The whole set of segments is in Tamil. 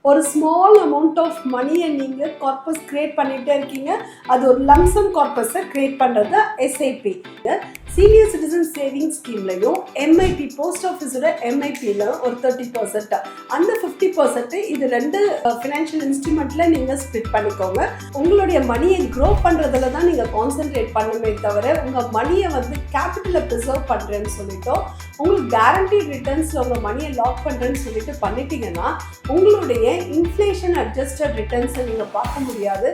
ஒரு ஸ்மால் அமௌண்ட் ஆஃப் மணியை நீங்கள் கார்பஸ் கிரியேட் பண்ணிகிட்டே இருக்கீங்க. அது ஒரு லம்சம் கார்பஸை கிரியேட் பண்ணுறது எஸ்ஐபி. சீனியர் சிட்டிசன் சேவிங் ஸ்கீம்லையும் எம்ஐபி போஸ்ட் ஆஃபீஸோட எம்ஐபியில் ஒரு 30%, அந்த 50% இது ரெண்டு ஃபினான்ஷியல் இன்ஸ்ட்ருமெண்ட்டில் நீங்கள் ஸ்ப்ளிட் பண்ணிக்கோங்க. உங்களுடைய மணியை க்ரோ பண்ணுறதுல தான் நீங்கள் கான்சென்ட்ரேட் பண்ணுமே தவிர உங்கள் மணியை வந்து கேபிட்டலை ப்ரிசர்வ் பண்ணுறேன்னு சொல்லிட்டோம் உங்களுக்கு கேரண்டீட் ரிட்டர்ன்ஸில் உங்கள் மணியை லாக் பண்ணுறேன்னு சொல்லிட்டு பண்ணிட்டீங்கன்னா உங்களுடைய இன்ஃப்ளேஷன் அட்ஜஸ்டட் ரிட்டர்ன்ஸை நீங்கள் பார்க்க முடியாது.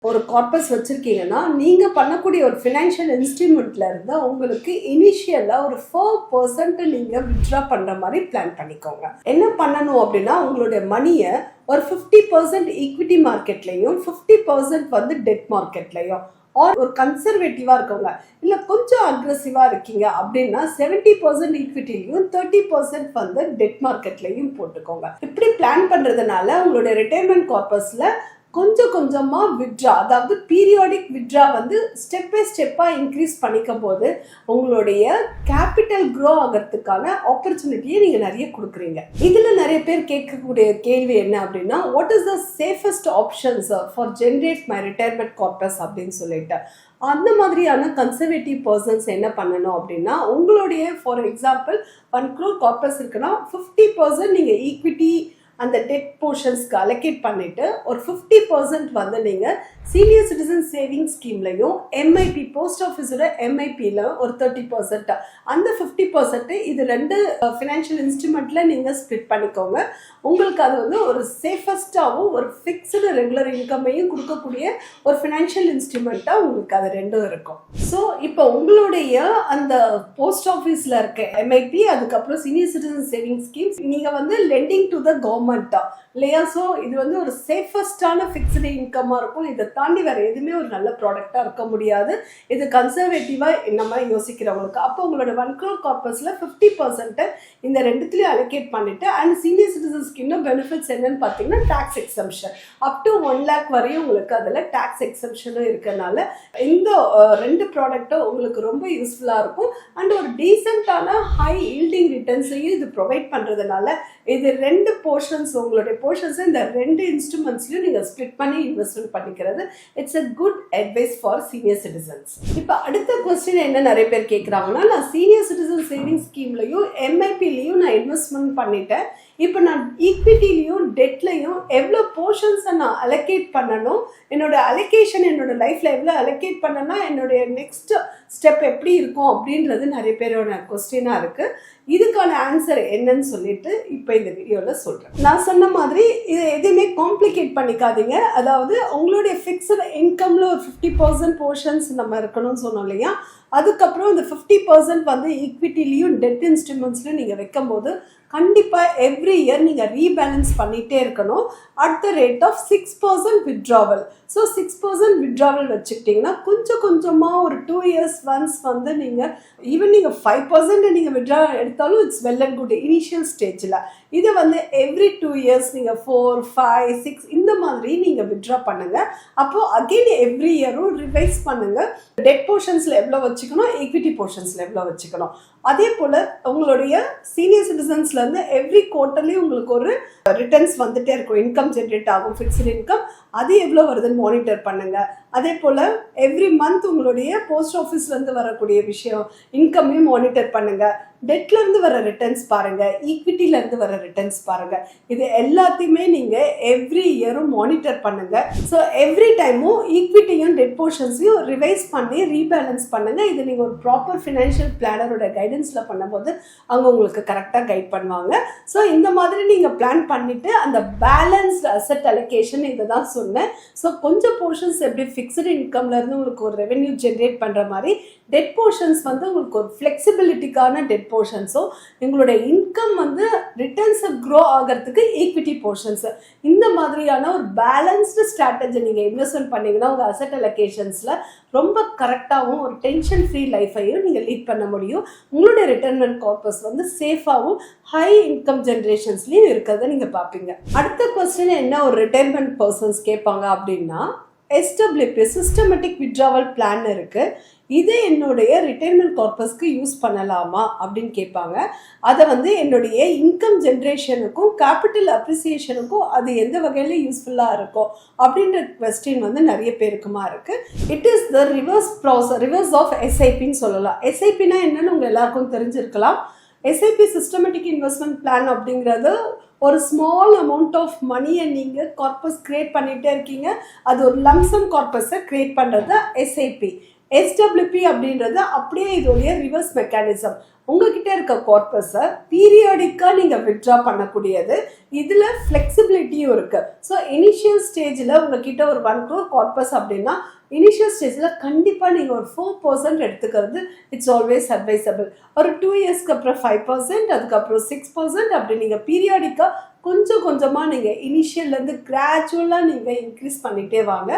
ஒரு கார்பஸ் வச்சுருக்கீங்கன்னா நீங்கள் பண்ணக்கூடிய ஒரு ஃபினான்ஷியல் இன்ஸ்ட்ருமெண்ட்டில் இருந்தால் உங்களுக்கு இனிஷியலாக ஒரு 4% நீங்கள் வித்ட்ரா பண்ணுற மாதிரி பிளான் பண்ணிக்கோங்க. என்ன பண்ணணும் அப்படின்னா உங்களுடைய மணியை ஒரு 50% ஈக்விட்டி மார்க்கெட்லேயும் 50% வந்து டெட் மார்க்கெட்லேயும் ஒரு கன்சர்வேட்டிவாக இருக்கவங்க இல்லை கொஞ்சம் அக்ரெசிவாக இருக்கீங்க அப்படின்னா 70% ஈக்விட்டிலையும் 30% வந்து டெட் மார்க்கெட்லையும் போட்டுக்கோங்க. இப்படி பிளான் பண்ணுறதுனால உங்களுடைய ரிட்டையர்மெண்ட் கார்பஸில் கொஞ்சம் கொஞ்சமாக வித்ட்ரா, அதாவது பீரியாடிக் வித்ட்ரா வந்து ஸ்டெப் பை ஸ்டெப்பாக இன்க்ரீஸ் பண்ணிக்கும் போது உங்களுடைய கேபிட்டல் க்ரோ ஆகிறதுக்கான ஆப்பர்ச்சுனிட்டியை நீங்கள் நிறைய கொடுக்குறீங்க. இதில் நிறைய பேர் கேட்கக்கூடிய கேள்வி என்ன அப்படின்னா, what is the safest options for generate my retirement corpus அப்படின்னு சொல்லிட்டு. அந்த மாதிரியான கன்சர்வேட்டிவ் பர்சன்ஸ் என்ன பண்ணணும் அப்படின்னா, உங்களுடைய ஃபார் எக்ஸாம்பிள் 1 crore கார்பஸ் இருக்குன்னா 50% நீங்கள் ஈக்விட்டி அந்த டெட் போர்ஷன்ஸ்க்கு அலோகேட் பண்ணிவிட்டு ஒரு 50% வந்து நீங்கள் சீனியர் சிட்டிசன் சேவிங் ஸ்கீம்லையும் எம்ஐபி போஸ்ட் ஆஃபீஸோட எம்ஐபியில் ஒரு 30%, அந்த 50% இது ரெண்டு ஃபினான்ஷியல் இன்ஸ்ட்ருமெண்ட்டில் நீங்கள் ஸ்ப்ளிட் பண்ணிக்கோங்க. உங்களுக்கு அது வந்து ஒரு சேஃபஸ்ட்டாகவும் ஒரு ஃபிக்ஸ்டு ரெகுலர் இன்கம்மையும் கொடுக்கக்கூடிய ஒரு ஃபினான்ஷியல் இன்ஸ்ட்ருமெண்ட்டாக உங்களுக்கு அது ரெண்டும் இருக்கும். ஸோ இப்போ உங்களுடைய அந்த போஸ்ட் ஆஃபீஸில் இருக்க எம்ஐபி, அதுக்கப்புறம் சீனியர் சிட்டிசன் சேவிங் ஸ்கீம்ஸ் நீங்கள் வந்து லெண்டிங் டு த கவர்மெண்ட்டா இல்லையா? ஸோ இது வந்து ஒரு சேஃபஸ்டான ஃபிக்ஸ்டு இன்கம்மாக இருக்கும். இதை தாண்டி வேறு எதுவுமே ஒரு நல்ல ப்ராடக்டாக இருக்க முடியாது. இது கன்சர்வேட்டிவாக இந்த மாதிரி யோசிக்கிறவங்களுக்கு. அப்போ உங்களோட 1 crore கார்பஸில் 50% இந்த ரெண்டுத்துலேயும் அலோகேட் பண்ணிவிட்டு அண்ட் சீனியர் சிட்டிசன் ஸ்கீம்ல பெனிஃபிட்ஸ் என்னன்னு பார்த்தீங்கன்னா tax exemption up to 1 lakh வரையும் உங்களுக்கு அதில் டேக்ஸ் எக்ஸம்ஷனும் இருக்கிறதுனால இந்த ரெண்டு ப்ராடக்ட்டும் உங்களுக்கு ரொம்ப யூஸ்ஃபுல்லாக இருக்கும். அண்ட் ஒரு டீசெண்டான ஹை ஈல்டிங் ரிட்டர்ன்ஸையும் இது ப்ரொவைட் பண்ணுறதுனால இது ரெண்டு போர்ஷன்ஸ், உங்களுடைய போர்ஷன்ஸை இந்த ரெண்டு இன்ஸ்ட்ருமெண்ட்ஸ்லையும் நீங்கள் ஸ்ப்ளிட் பண்ணி இன்வெஸ்ட்மெண்ட் பண்ணிக்கிறது it's a good advice for senior citizens. இப்போ அடுத்த கொஸ்டின் என்ன நிறைய பேர் கேட்குறாங்கன்னா, நான் சீனியர் சிட்டிசன் சேவிங் ஸ்கீம்லையும் எம்ஐபிலையும் நான் இன்வெஸ்ட்மெண்ட் பண்ணிட்டேன், இப்போ நான் ஈக்விட்டிலையும் டெட்லையும் எவ்வளோ போர்ஷன்ஸை நான் அலோகேட் பண்ணணும், என்னோட அலோகேஷன் என்னோட லைஃப்பில் எவ்வளோ அலோகேட் பண்ணனா என்னுடைய நெக்ஸ்ட் ஸ்டெப் எப்படி இருக்கும் அப்படின்றது நிறைய பேரோட கொஸ்டினாக இருக்குது. இதுக்கான ஆன்சர் என்னன்னு சொல்லிட்டு இப்போ இந்த வீடியோவில் சொல்கிறேன். நான் சொன்ன மாதிரி இது எதையுமே காம்ப்ளிகேட் பண்ணிக்காதீங்க. அதாவது உங்களுடைய ஃபிக்ஸ்டு இன்கமில் ஒரு 50% போர்ஷன்ஸ் நம்ம இருக்கணும்னு சொன்னோம் இல்லையா, அதுக்கப்புறம் இந்த 50% வந்து ஈக்விட்டிலையும் டெட் இன்ஸ்ட்ருமெண்ட்ஸ்லையும் நீங்கள் வைக்கும் போது கண்டிப்பாக எவ்ரி இயர் நீங்கள் ரீபேலன்ஸ் பண்ணிகிட்டே இருக்கணும் at the rate of 6% withdrawal. So 6% withdrawal வச்சுக்கிட்டிங்கன்னா கொஞ்சம் கொஞ்சமாக ஒரு 2 years ஒன்ஸ் வந்து நீங்கள் ஈவன் நீங்கள் 5% நீங்கள் வித்ட்ரா எடுத்தாலும் it's well and good initial ஸ்டேஜில். இதை வந்து எவ்ரி 2 years நீங்கள் 4, 5, 6 இந்த மாதிரி நீங்கள் வித்ட்ரா பண்ணுங்கள். அப்போது அகெயின் எவ்ரி இயரும் ரிவைஸ் பண்ணுங்கள். டெட் போர்ஷன்ஸில் எவ்வளோ வச்சுக்கணும், ஈக்விட்டி போர்ஷன்ஸில் எவ்வளோ வச்சுக்கணும். அதே போல் உங்களுடைய சீனியர் சிட்டிசன்ஸ்லேருந்து எவ்ரி குவார்ட்டர்லேயும் உங்களுக்கு ஒரு ரிட்டர்ன்ஸ் வந்துகிட்டே இருக்கும், இன்கம் ஜென்ரேட் ஆகும், ஃபிக்ஸ்டு இன்கம், அது எவ்வளோ வருதுன்னு மானிட்டர் பண்ணுங்கள். அதே போல் எவ்ரி மந்த் உங்களுடைய போஸ்ட் ஆஃபீஸ்லேருந்து வரக்கூடிய விஷயம் இன்கம்மையும் மானிட்டர் பண்ணுங்கள். டெட்லேருந்து வர ரிட்டர்ன்ஸ் பாருங்கள், ஈக்விட்டிலேருந்து வர ரிட்டர்ன்ஸ் பாருங்கள். இது எல்லாத்தையுமே நீங்கள் எவ்ரி இயரும் மானிட்டர் பண்ணுங்கள். ஸோ எவ்ரி டைமும் ஈக்விட்டியும் டெட் போர்ஷன்ஸையும் ரிவைஸ் பண்ணி ரீபேலன்ஸ் பண்ணுங்கள். இது நீங்கள் ஒரு ப்ராப்பர் ஃபினான்ஷியல் பிளானரோட கைடன்ஸில் பண்ணும்போது அவங்க உங்களுக்கு கரெக்டாக கைட் பண்ணுவாங்க. ஸோ இந்த மாதிரி நீங்கள் பிளான் பண்ணிவிட்டு அந்த பேலன்ஸ்டு அசெட் அலோகேஷன் இதை தான் சொன்னேன். ஸோ கொஞ்சம் போர்ஷன்ஸ் எப்படி ஃபிக்ஸ்டு இன்கம்லேருந்து உங்களுக்கு ஒரு ரெவென்யூ ஜென்ரேட் பண்ணுற மாதிரி டெட் போர்ஷன்ஸ் வந்து உங்களுக்கு ஒரு ஃப்ளெக்சிபிலிட்டிக்கான டெட் போர்ஷன்ஸோ, எங்களுடைய இன்கம் வந்து ரிட்டர்ன்ஸை க்ரோ ஆகிறதுக்கு ஈக்விட்டி போர்ஷன்ஸு, இந்த மாதிரியான ஒரு பேலன்ஸ்டு ஸ்ட்ராட்டஜி நீங்கள் இன்வெஸ்ட்மெண்ட் பண்ணிங்கன்னா உங்கள் அசெட் அலோகேஷன்ஸில் ரொம்ப கரெக்டாகவும் ஒரு டென்ஷன் ஃப்ரீ லைஃபையும் நீங்கள் லீட் பண்ண முடியும். உங்களுடைய ரிட்டைர்மெண்ட் கார்பஸ் வந்து சேஃபாகவும் ஹை இன்கம் ஜென்ரேஷன்ஸ்லையும் இருக்கிறத நீங்கள் பார்ப்பீங்க. அடுத்த கொஸ்டின் என்ன ஒரு ரிட்டைர்மெண்ட் பர்சன்ஸ் கேட்பாங்க அப்படின்னா, எஸ்டபிள்யூபி சிஸ்டமேட்டிக் வித்ட்ராவல் பிளான் இருக்குது. இதை என்னுடைய ரிட்டைர்மெண்ட் கார்பஸ்க்கு யூஸ் பண்ணலாமா அப்படின்னு கேட்பாங்க. அதை வந்து என்னுடைய இன்கம் ஜென்ரேஷனுக்கும் கேபிட்டல் அப்ரிசியேஷனுக்கும் அது எந்த வகையில் யூஸ்ஃபுல்லாக இருக்கும் அப்படின்ற கொஸ்டின் வந்து நிறைய பேருக்குமா இருக்குது. It is the reverse of எஸ்ஐபின்னு சொல்லலாம். எஸ்ஐபினா என்னன்னு உங்கள் எல்லாருக்கும் தெரிஞ்சிருக்கலாம். எஸ்ஐபி சிஸ்டமேட்டிக் இன்வெஸ்ட்மெண்ட் பிளான் அப்படிங்கிறது ஒரு ஸ்மால் அமௌண்ட் ஆஃப் மணியை நீங்கள் கார்பஸ் கிரியேட் பண்ணிகிட்டே இருக்கீங்க. அது ஒரு லம்சம் கார்பஸை கிரியேட் பண்ணுறது எஸ்ஐபி. எஸ்டபிள்யூபி அப்படின்றது அப்படியே இதோடைய ரிவர்ஸ் மெக்கானிசம். உங்ககிட்ட இருக்க கார்பஸை பீரியாடிக்காக நீங்கள் வித்ட்ரா பண்ணக்கூடியது. இதில் ஃப்ளெக்சிபிலிட்டியும் இருக்குது. ஸோ இனிஷியல் ஸ்டேஜில் உங்ககிட்ட ஒரு 1 crore கார்பஸ் அப்படின்னா இனிஷியல் ஸ்டேஜில் கண்டிப்பாக நீங்கள் ஒரு 4% எடுத்துக்கிறது இட்ஸ் ஆல்வேஸ் அட்வைசபிள். ஒரு 2 இயர்ஸ்க்கு அப்புறம் 5%, அதுக்கப்புறம் 6% அப்படி நீங்கள் பீரியாடிக்காக கொஞ்சம் கொஞ்சமாக நீங்கள் இனிஷியல்லேருந்து கிராஜுவலாக நீங்கள் இன்க்ரீஸ் பண்ணிகிட்டே வாங்க.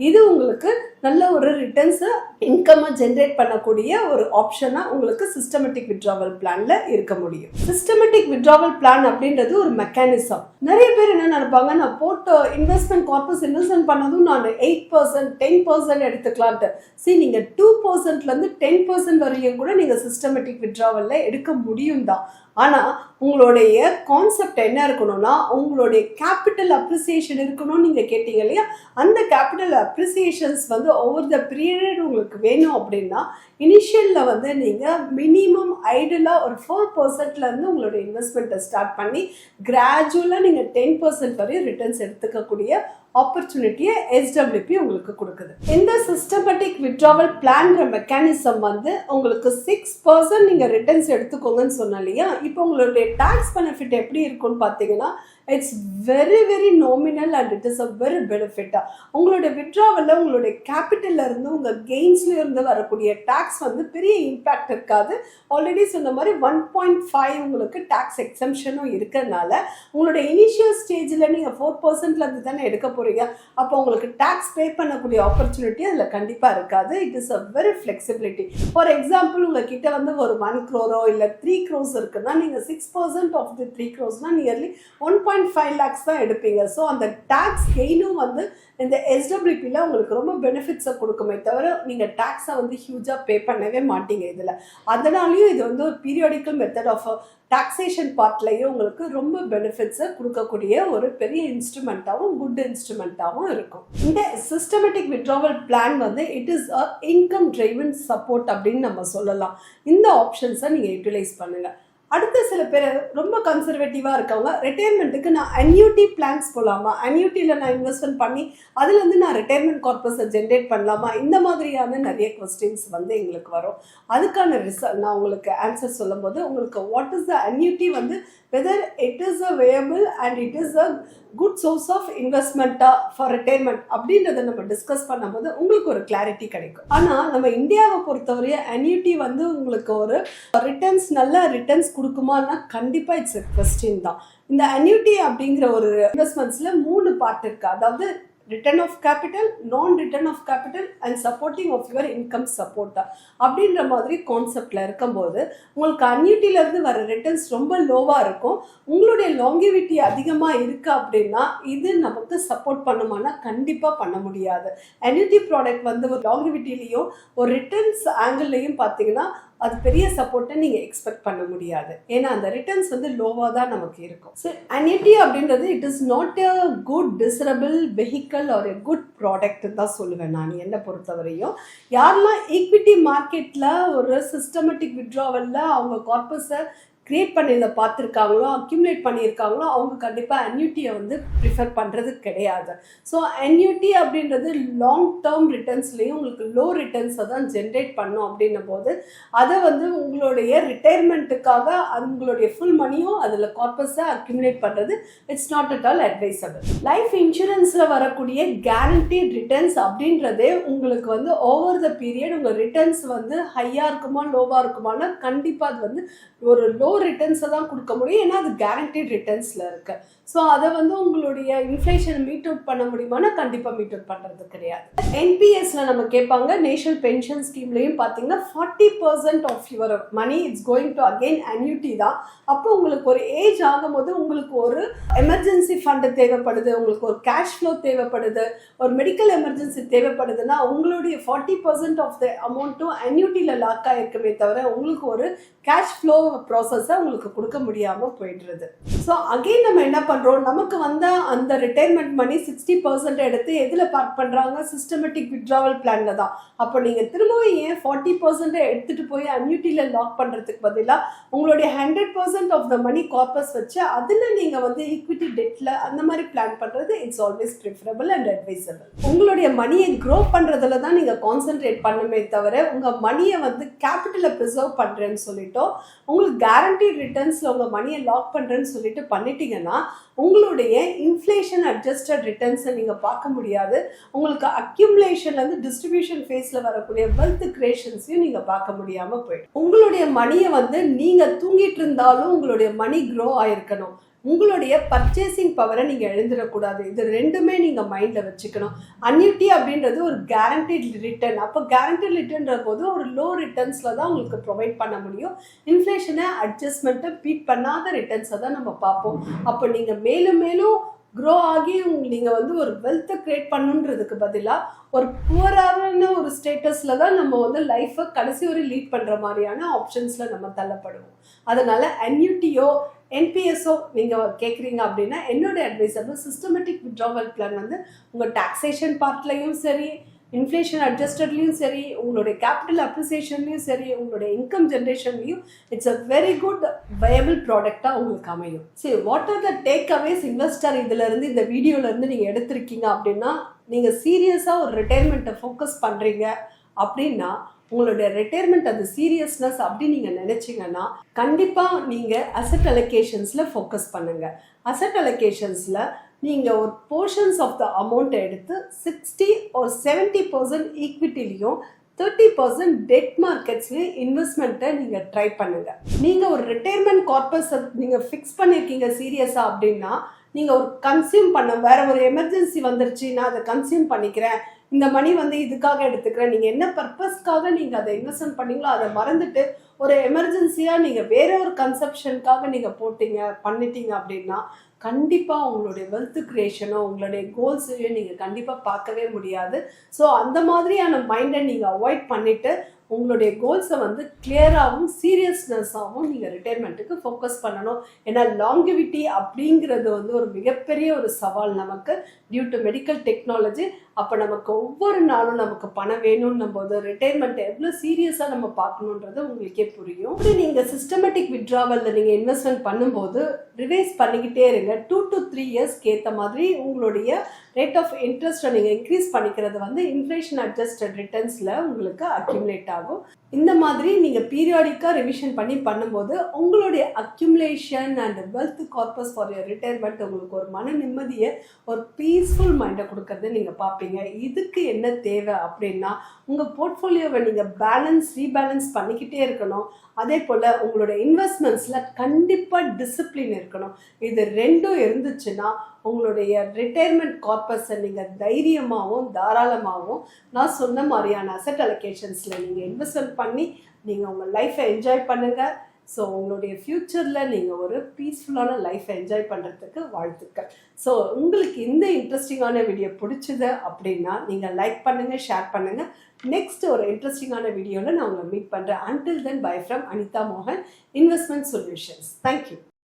இது உங்களுக்கு நல்ல ஒரு ரிட்டர்ன்ஸை இன்கம்மை ஜென்ரேட் பண்ணக்கூடிய ஒரு ஆப்ஷனாக உங்களுக்கு சிஸ்டமேட்டிக் வித்ட்ராவல் பிளானில் இருக்க முடியும். சிஸ்டமேட்டிக் வித்ட்ராவல் பிளான் அப்படின்றது ஒரு மெக்கானிசம். நிறைய பேர் என்ன நினைப்பாங்க, நான் போட்ட இன்வெஸ்ட்மெண்ட் கார்பஸ் இன்வெஸ்ட்மெண்ட் பண்ணதும் நான் 8%, 10% எடுத்துக்கலான்ட்டு. சரி, நீங்கள் 2%லேருந்து 10% வரையும் கூட நீங்கள் சிஸ்டமேட்டிக் வித்ட்ராவலில் எடுக்க முடியும் தான். ஆனால் உங்களுடைய கான்செப்ட் என்ன இருக்கணும்னா, உங்களுடைய கேபிட்டல் அப்ரிசியேஷன் இருக்கணும்னு நீங்கள் கேட்டீங்க இல்லையா, அந்த கேபிட்டல் அப்ரிசியேஷன்ஸ் வந்து ஓவர் த பீரியட் உங்களுக்கு வேணும் அப்படின்னா இனிஷியலில் வந்து நீங்கள் மினிமம் ஐடியலாக ஒரு 4%லேருந்து உங்களுடைய இன்வெஸ்ட்மெண்ட்டை ஸ்டார்ட் பண்ணி கிராஜுவலாக நீங்கள் 10% வரையும் ரிட்டர்ன்ஸ் எடுத்துக்கக்கூடிய ஆப்பர்ச்சுனிட்டியை எஸ்டபிள்யூபி உங்களுக்கு கொடுக்குது. இந்த சிஸ்டமேட்டிக் வித்ட்ராவல் பிளான்ற மெக்கானிசம் வந்து உங்களுக்கு 6% நீங்கள் ரிட்டர்ன்ஸ் எடுத்துக்கோங்கன்னு சொன்னோம் இல்லையா. இப்போ உங்களுடைய டாக்ஸ் பெனிஃபிட் எப்படி இருக்குன்னு பார்த்தீங்கன்னா it's very very nominal and it is a very பெனிஃபிட்டாக. உங்களுடைய வித்ட்ராவலில் உங்களுடைய கேபிட்டலில் இருந்து உங்கள் கெயின்ஸ்ல இருந்து வரக்கூடிய டாக்ஸ் வந்து பெரிய இம்பேக்ட் இருக்காது. ஆல்ரெடி சொன்ன மாதிரி 1.5 உங்களுக்கு டாக்ஸ் எக்ஸம்ஷனும் இருக்கிறதுனால உங்களுடைய இனிஷியல் ஸ்டேஜில் நீங்கள் 4%லேருந்து தானே எடுக்க போகிறீங்க. அப்போ உங்களுக்கு டாக்ஸ் பே பண்ணக்கூடிய ஆப்பர்ச்சுனிட்டி அதில் கண்டிப்பாக இருக்காது. It is a very flexibility. For example உங்ககிட்ட வந்து ஒரு 1 crore இல்லை 3 crores இருக்குன்னா நீங்கள் 6% of the 3 crores nearly 1.5 lakhs தான் எடுப்பீங்க. ஸோ அந்த டாக்ஸ் கெயினும் வந்து இந்த எஸ்டபிள்யூபியில் உங்களுக்கு ரொம்ப பெனிஃபிட்ஸை கொடுக்குமே தவிர நீங்கள் டாக்ஸை வந்து ஹியூஜாக பே பண்ணவே மாட்டீங்க இதில். அதனாலையும் இது வந்து ஒரு பீரியாடிக்கல் மெத்தட் ஆஃப் டாக்ஸேஷன் பார்ட்லேயும் உங்களுக்கு ரொம்ப பெனிஃபிட்ஸை கொடுக்கக்கூடிய ஒரு பெரிய இன்ஸ்ட்ருமெண்ட்டாகவும் குட் இன்ஸ்ட்ருமெண்ட்டாகவும் இருக்கும். இந்த சிஸ்டமேட்டிக் வித்ட்ராவல் பிளான் வந்து it is a income driven support அப்படின்னு நம்ம சொல்லலாம். இந்த ஆப்ஷன்ஸை நீங்கள் யூட்டிலைஸ் பண்ணுங்கள். அடுத்த சில பேர் ரொம்ப கன்சர்வேட்டிவாக இருக்கவங்க ரிட்டையர்மெண்ட்டுக்கு நான் அன்யூட்டி பிளான்ஸ் போகலாமா, அன்யூட்டியில் நான் இன்வெஸ்ட்மெண்ட் பண்ணி அதுலேருந்து நான் ரிட்டையர்மெண்ட் கார்பஸை ஜென்ரேட் பண்ணலாமா, இந்த மாதிரியான நிறைய கொஸ்டின்ஸ் வந்து எங்களுக்கு வரும். அதுக்கான நான் உங்களுக்கு ஆன்சர் சொல்லும் போது உங்களுக்கு வாட் இஸ் த அன்யூட்டி வந்து whether it is a viable and it is a good source of இன்வெஸ்ட்மெண்ட்டா ஃபார் ரிட்டைர்மெண்ட் அப்படின்றத நம்ம டிஸ்கஸ் பண்ணும்போது உங்களுக்கு ஒரு கிளாரிட்டி கிடைக்கும். ஆனால் நம்ம இந்தியாவை பொறுத்தவரைய அன்யூட்டி வந்து உங்களுக்கு ஒரு ரிட்டர்ன்ஸ் நல்ல ரிட்டர்ன்ஸ் கொடுக்குமான்னா கண்டிப்பாக இட்ஸ் எ கொஸ்டின் தான். இந்த அன்யூட்டி அப்படிங்கிற ஒரு இன்வெஸ்ட்மெண்ட்ஸில் 3 பார்ட் இருக்கு. அதாவது ரிட்டர்ன் ஆஃப் கேபிட்டல், நான் return of capital and supporting of your income சப்போர்ட்டா அப்படின்ற மாதிரி கான்செப்டில் இருக்கும்போது உங்களுக்கு அன்யூட்டிலேருந்து வர ரிட்டர்ன்ஸ் ரொம்ப லோவாக இருக்கும். உங்களுடைய லாங்கிவிட்டி அதிகமாக இருக்குது அப்படின்னா இது நமக்கு சப்போர்ட் பண்ணுமானா கண்டிப்பாக பண்ண முடியாது. அன்யூட்டி ப்ராடக்ட் வந்து ஒரு லாங்கிவிட்டிலையும் ஒரு ரிட்டர்ன்ஸ் ஆங்கிள்லையும் பார்த்தீங்கன்னா அது பெரிய சப்போர்ட்டை நீங்கள் எக்ஸ்பெக்ட் பண்ண முடியாது. ஏன்னா அந்த ரிட்டர்ன்ஸ் வந்து லோவாக தான் நமக்கு இருக்கும். ஸோ அன்யூட்டி அப்படின்றது it is not a good desirable vehicle or a good product தான் சொல்லுவேன் நான் என்னை பொறுத்தவரையும். யாரெல்லாம் ஈக்விட்டி மார்க்கெட்டில் ஒரு சிஸ்டமேட்டிக் வித்ட்ராவலில் அவங்க கார்பஸை கிரியேட் பண்ணதை பார்த்துருக்காங்களோ, அக்யூமுலேட் பண்ணியிருக்காங்களோ அவங்க கண்டிப்பாக அன்யூட்டியை வந்து ப்ரிஃபர் பண்ணுறது கிடையாது. ஸோ அன்யூட்டி அப்படின்றது லாங் டேர்ம் ரிட்டர்ன்ஸ்லேயும் உங்களுக்கு லோ ரிட்டர்ன்ஸை தான் ஜென்ரேட் பண்ணும் அப்படின்னும் போது அதை வந்து உங்களுடைய ரிட்டையர்மெண்ட்டுக்காக உங்களுடைய ஃபுல் மணியும் அதில் கார்பஸை அக்யூமுலேட் பண்ணுறது it's not at all advisable. Life இன்சூரன்ஸில் வரக்கூடிய கேரண்டீட் ரிட்டர்ன்ஸ் அப்படின்றதே உங்களுக்கு வந்து ஓவர் த பீரியட் உங்கள் ரிட்டர்ன்ஸ் வந்து ஹையாக இருக்குமா லோவாக இருக்குமானா கண்டிப்பாக அது வந்து ஒரு லோ ரிட்டர்ன்ஸை தான் கொடுக்க முடியும், ஏன்னா அது கேரண்டட் ரிட்டர்ன்ஸில் இருக்கு. ஸோ அதை வந்து உங்களுடைய இன்ஃப்ளேஷனை மீட் அவுட் பண்ண முடியுமானா கண்டிப்பாக மீட் அவுட் பண்ணுறது கிடையாது. என்பிஎஸ்ல நம்ம கேட்பாங்க, நேஷனல் பென்ஷன் ஸ்கீம்லையும் பார்த்தீங்கன்னா 40% of your money it's going to again annuity தான். அப்போ உங்களுக்கு ஒரு ஏஜ் ஆகும்போது உங்களுக்கு ஒரு எமர்ஜென்சி ஃபண்டு தேவைப்படுது, உங்களுக்கு ஒரு கேஷ் ஃப்ளோ தேவைப்படுது, ஒரு மெடிக்கல் எமர்ஜென்சி தேவைப்படுதுன்னா உங்களுடைய 40% ஆஃப் த அமௌண்ட்டும் அன்யூட்டியில் லாக் ஆகிருக்குமே தவிர உங்களுக்கு ஒரு கேஷ் ஃப்ளோ ப்ராசஸை உங்களுக்கு கொடுக்க முடியாமல் போயிடுறது. ஸோ அகெயின் நம்ம என்ன பண்ணுறோம், நமக்கு வந்த அந்த ரிட்டைர்மெண்ட் மணி 60% எடுத்து எதில் பார்க் பண்ணுறாங்க, சிஸ்டமேட்டிக் வித்ட்ராவல் பிளானில் தான். அப்போ நீங்கள் திரும்பவும் ஏன் 40% எடுத்துகிட்டு போய் அன்யூட்டியில் லாக் பண்ணுறதுக்கு பதிலாக உங்களுடைய 100% ஆஃப் த மணி கார்பஸ் வச்சு அதில் நீங்கள் வந்து ஈக்விட்டி டெட்டில் அந்த மாதிரி பிளான் பண்ணுறது it's always preferable and advisable. உங்களுடைய மணியை க்ரோ பண்ணுறதுல தான் நீங்கள் கான்சென்ட்ரேட் பண்ணுமே தவிர உங்கள் மணியை வந்து கேபிட்டலை ப்ரிசர்வ் பண்ணுறேன்னு சொல்லிட்டோ உங்களுக்கு கேரண்டீட் ரிட்டர்ன்ஸில் உங்கள் மணியை லாக் பண்ணுறேன்னு சொல்லிட்டு பண்ணிட்டீங்கன்னா உங்களுடைய இன்ஃப்ளேஷன் அட்ஜஸ்டட் ரிட்டர்ன்ஸை நீங்கள் பார்க்க முடியாது. உங்களுக்கு அக்யூமுலேஷன்லேருந்து டிஸ்ட்ரிபியூஷன் ஃபேஸில் வரக்கூடிய வெல்த் கிரியேஷன்ஸையும் நீங்கள் பார்க்க முடியாமல் போயிடும். உங்களுடைய மணியை வந்து நீங்கள் தூங்கிட்டு இருந்தாலும் உங்களுடைய மணி க்ரோ ஆகிருக்கணும். உங்களுடைய பர்ச்சேசிங் பவரை நீங்கள் எழுந்திடக்கூடாது. இது ரெண்டுமே நீங்கள் மைண்டில் வச்சுக்கணும். அன்யூட்டி அப்படின்றது ஒரு கேரண்டட் ரிட்டர்ன். அப்போ கேரண்டட் ரிட்டர்ன்ற போது ஒரு லோ ரிட்டர்ன்ஸில் தான் உங்களுக்கு ப்ரொவைட் பண்ண முடியும். இன்ஃப்ளேஷனை அட்ஜஸ்ட்மெண்ட்டை பீட் பண்ணாத ரிட்டர்ன்ஸை தான் நம்ம பார்ப்போம். அப்போ நீங்கள் மேலும் மேலும் க்ரோ ஆகி நீங்கள் வந்து ஒரு வெல்த்தை க்ரியேட் பண்ணுன்றதுக்கு பதிலாக ஒரு புவரான ஒரு ஸ்டேட்டஸில் தான் நம்ம வந்து லைஃப்பை கடைசி வரை லீட் பண்ணுற மாதிரியான ஆப்ஷன்ஸில் நம்ம தள்ளப்படுவோம். அதனால் அன்யூட்டியோ என்பிஎஸ்ஓ நீங்கள் கேட்குறீங்க அப்படின்னா என்னோடய அட்வைஸபிள் சிஸ்டமேட்டிக் வித்ட்ராவல் பிளான் வந்து உங்கள் டாக்ஸேஷன் பார்ட்லையும் சரி, இன்ஃப்ளேஷன் அட்ஜஸ்டட்லையும் சரி, உங்களுடைய கேபிட்டல் அப்ரிசியேஷன்லையும் சரி, உங்களுடைய இன்கம் ஜென்ரேஷன்லையும் it's a very good viable ப்ராடக்டாக உங்களுக்கு அமையும். சரி, what are the takeaways investor இதிலேருந்து இந்த வீடியோலேருந்து நீங்கள் எடுத்திருக்கீங்க அப்படின்னா, நீங்கள் சீரியஸாக ஒரு ரிட்டையர்மெண்ட்டை ஃபோக்கஸ் பண்ணுறீங்க அப்படின்னா உங்களுடைய ரிட்டையர்மெண்ட் அது சீரியஸ்னஸ் அப்படி நீங்கள் நினச்சிங்கன்னா கண்டிப்பாக நீங்கள் அசெட் அலோகேஷன்ஸில் ஃபோக்கஸ் பண்ணுங்கள். அசெட் அலோகேஷன்ஸில் நீங்கள் ஒரு போர்ஷன்ஸ் ஆஃப் த அமௌண்ட்டை எடுத்து 60 or 70% ஈக்விட்டிலையும் 30% டெட் மார்க்கெட்ஸ்லையும் இன்வெஸ்ட்மெண்ட்டை நீங்கள் ட்ரை பண்ணுங்கள். நீங்கள் ஒரு ரிட்டையர்மெண்ட் கார்பஸை நீங்கள் ஃபிக்ஸ் பண்ணியிருக்கீங்க சீரியஸாக அப்படின்னா நீங்கள் ஒரு கன்சியூம் பண்ண வேறு ஒரு எமர்ஜென்சி வந்துருச்சு, நான் அதை கன்சியூம் பண்ணிக்கிறேன், இந்த மணி வந்து இதுக்காக எடுத்துக்கிறேன், நீங்கள் என்ன பர்பஸ்க்காக நீங்கள் அதை இன்வெஸ்ட்மெண்ட் பண்ணீங்களோ அதை மறந்துட்டு ஒரு எமர்ஜென்சியாக நீங்கள் வேற ஒரு கன்சப்ஷனுக்காக நீங்கள் பண்ணிட்டீங்க அப்படின்னா கண்டிப்பாக உங்களுடைய வெல்த் கிரியேஷனோ உங்களுடைய கோல்ஸையும் நீங்கள் கண்டிப்பாக பார்க்கவே முடியாது. ஸோ அந்த மாதிரியான மைண்டை நீங்கள் அவாய்ட் பண்ணிவிட்டு உங்களுடைய கோல்ஸை வந்து கிளியராகவும் சீரியஸ்னஸாகவும் நீங்கள் ரிட்டையர்மெண்ட்டுக்கு ஃபோக்கஸ் பண்ணணும். ஏன்னா லாங்கிவிட்டி அப்படிங்கிறது வந்து ஒரு மிகப்பெரிய ஒரு சவால் நமக்கு டியூ டு மெடிக்கல் டெக்னாலஜி. அப்போ நமக்கு ஒவ்வொரு நாளும் நமக்கு பணம் வேணும்னும் போது ரிட்டையர்மெண்ட்டை எவ்வளோ சீரியஸாக நம்ம பார்க்கணுன்றது உங்களுக்கே புரியும். இப்படி நீங்கள் சிஸ்டமேட்டிக் வித்ட்ராவலில் நீங்கள் இன்வெஸ்ட்மெண்ட் பண்ணும்போது ரிவைஸ் பண்ணிக்கிட்டே இருங்க. 2 to 3 இயர்ஸ்க்கு ஏற்ற மாதிரி உங்களுடைய ரேட் ஆஃப் இன்ட்ரெஸ்ட்டை நீங்கள் இன்க்ரீஸ் பண்ணிக்கிறது வந்து இன்ஃப்ளேஷன் அட்ஜஸ்டட் ரிட்டர்ன்ஸில் உங்களுக்கு அக்யூமுலேட் ஆகும். இந்த மாதிரி நீங்கள் பீரியாடிக்காக ரிவிஷன் பண்ணும்போது உங்களுடைய accumulation and wealth corpus for your retirement உங்களுக்கு ஒரு மன நிம்மதியை, ஒரு பீஸ்ஃபுல் மைண்டை கொடுக்கறது நீங்கள் பார்ப்பீங்க. இதுக்கு என்ன தேவை அப்படின்னா உங்கள் போர்ட்ஃபோலியோவை நீங்கள் ரீபேலன்ஸ் பண்ணிக்கிட்டே இருக்கணும். அதே போல் உங்களோட இன்வெஸ்ட்மெண்ட்ஸில் கண்டிப்பாக டிசிப்ளின் இருக்கணும். இது ரெண்டும் இருந்துச்சுன்னா உங்களுடைய ரிட்டையர்மெண்ட் கார்பஸை நீங்கள் தைரியமாகவும் தாராளமாகவும் நான் சொன்ன மாதிரியான அசெட் அலோகேஷன்ஸில் நீங்கள் இன்வெஸ்ட்மெண்ட் பண்ணி நீங்கள் உங்கள் லைஃப்பை என்ஜாய் பண்ணுங்கள். ஸோ உங்களுடைய ஃப்யூச்சரில் நீங்கள் ஒரு பீஸ்ஃபுல்லான லைஃப்பை என்ஜாய் பண்ணுறதுக்கு வாழ்த்துக்கள். ஸோ உங்களுக்கு இந்த இன்ட்ரெஸ்டிங்கான வீடியோ பிடிச்சது அப்படின்னா நீங்கள் லைக் பண்ணுங்கள், ஷேர் பண்ணுங்கள். நெக்ஸ்ட் ஒரு இன்ட்ரெஸ்டிங்கான வீடியோவில் நான் உங்களை மீட் பண்ணுறேன். Until then bye from Anita மோகன், இன்வெஸ்ட்மெண்ட் சொல்யூஷன்ஸ். தேங்க்யூ.